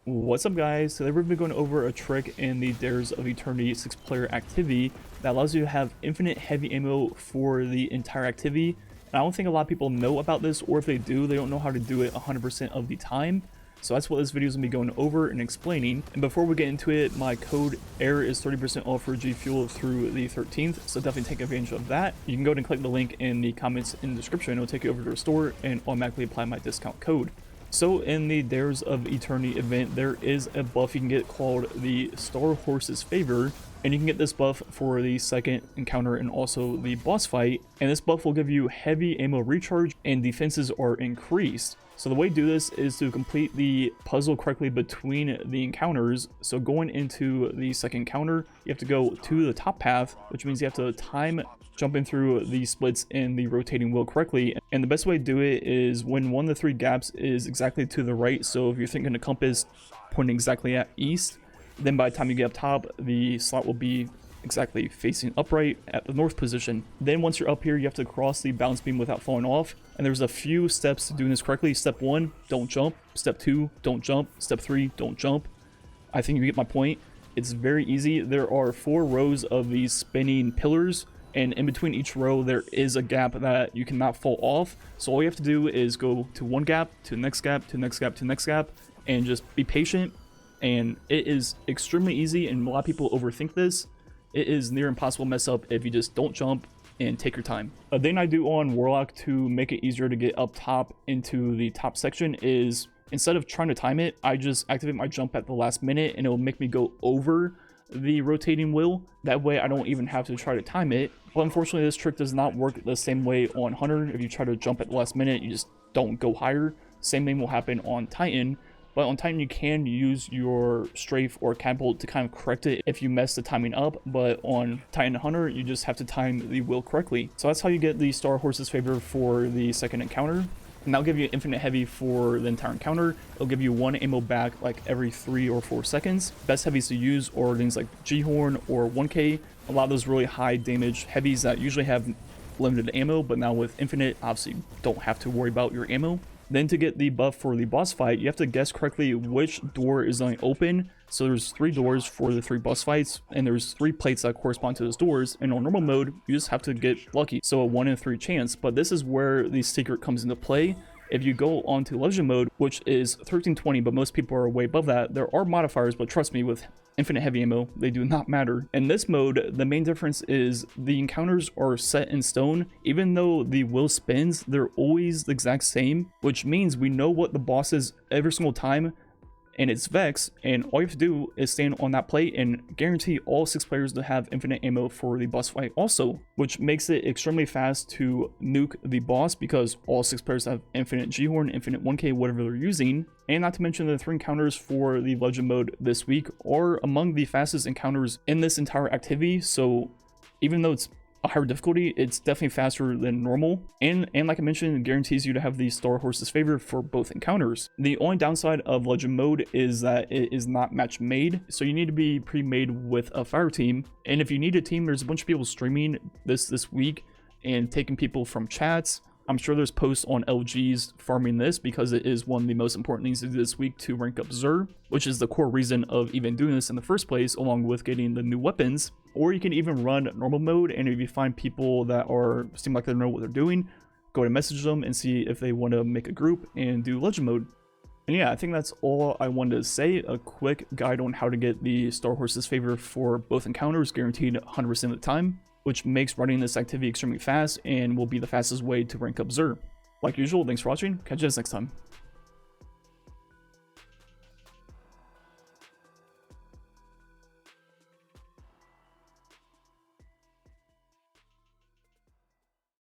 What's up guys, today we're going to be going over a trick in the Dares of Eternity 6-player activity that allows you to have infinite heavy ammo for the entire activity. And I don't think a lot of people know about this, or if they do, they don't know how to do it 100% of the time. So that's what this video is going to be going over and explaining. And before we get into it, my code AIR is 30% off for G Fuel through the 13th, so definitely take advantage of that. You can go ahead and click the link in the comments in the description, it'll take you over to the store and automatically apply my discount code. So in the Dares of Eternity event, there is a buff you can get called the Star Horse's Favor, and you can get this buff for the second encounter and also the boss fight, and this buff will give you heavy ammo recharge and defenses are increased. So the way to do this is to complete the puzzle correctly between the encounters. So going into the second encounter, you have to go to the top path, which means you have to time jumping through the splits in the rotating wheel correctly. And the best way to do it is when one of the three gaps is exactly to the right. So if you're thinking a compass pointing exactly at east, then by the time you get up top, the slot will be exactly facing upright at the north position. Then once you're up here, you have to cross the balance beam without falling off. And there's a few steps to doing this correctly. Step 1, don't jump. Step 2, don't jump. Step 3, don't jump. I think you get my point. It's very easy. There are 4 rows of these spinning pillars, and in between each row there is a gap that you cannot fall off. So all you have to do is go to one gap, to the next gap, to the next gap, to the next gap, and just be patient. And it is extremely easy, and a lot of people overthink this. It is near impossible to mess up if you just don't jump and take your time. A thing I do on Warlock to make it easier to get up top into the top section is, instead of trying to time it, I just activate my jump at the last minute and it will make me go over the rotating wheel. That way I don't even have to try to time it. But unfortunately this trick does not work the same way on Hunter. If you try to jump at the last minute, you just don't go higher. Same thing will happen on Titan. But on Titan, you can use your strafe or catapult to kind of correct it if you mess the timing up. But on Titan Hunter, you just have to time the wheel correctly. So that's how you get the Star Horse's Favor for the second encounter. And that'll give you infinite heavy for the entire encounter. It'll give you 1 ammo back like every 3 or 4 seconds. Best heavies to use are things like G-Horn or 1K. A lot of those really high damage heavies that usually have limited ammo, but now with infinite, obviously don't have to worry about your ammo. Then to get the buff for the boss fight, you have to guess correctly which door is going to open. So there's 3 doors for the 3 boss fights, and there's 3 plates that correspond to those doors. And on normal mode, you just have to get lucky, so a 1 in 3 chance. But this is where the secret comes into play. If you go onto legend mode, which is 1320, but most people are way above that, there are modifiers, but trust me, with infinite heavy ammo, they do not matter. In this mode, the main difference is the encounters are set in stone. Even though the wheel spins, they're always the exact same, which means we know what the boss is every single time, and it's Vex, and all you have to do is stand on that plate and guarantee all 6 players to have infinite ammo for the boss fight also, which makes it extremely fast to nuke the boss because all 6 players have infinite G-Horn, infinite 1K, whatever they're using. And not to mention the 3 encounters for the legend mode this week are among the fastest encounters in this entire activity. So even though it's a higher difficulty, it's definitely faster than normal, and like I mentioned, it guarantees you to have the Star Horse's Favor for both encounters. The only downside of legend mode is that it is not match made, so you need to be pre-made with a fire team. And if you need a team, there's a bunch of people streaming this week and taking people from chats. I'm sure there's posts on LG's farming this because it is one of the most important things to do this week to rank up Xur, which is the core reason of even doing this in the first place, along with getting the new weapons. Or you can even run normal mode, and if you find people that seem like they know what they're doing, go to message them and see if they want to make a group and do legend mode. And yeah, I think that's all I wanted to say. A quick guide on how to get the Star Horse's Favor for both encounters, guaranteed 100% of the time, which makes running this activity extremely fast and will be the fastest way to rank up Xur. Like usual, thanks for watching. Catch you guys next time.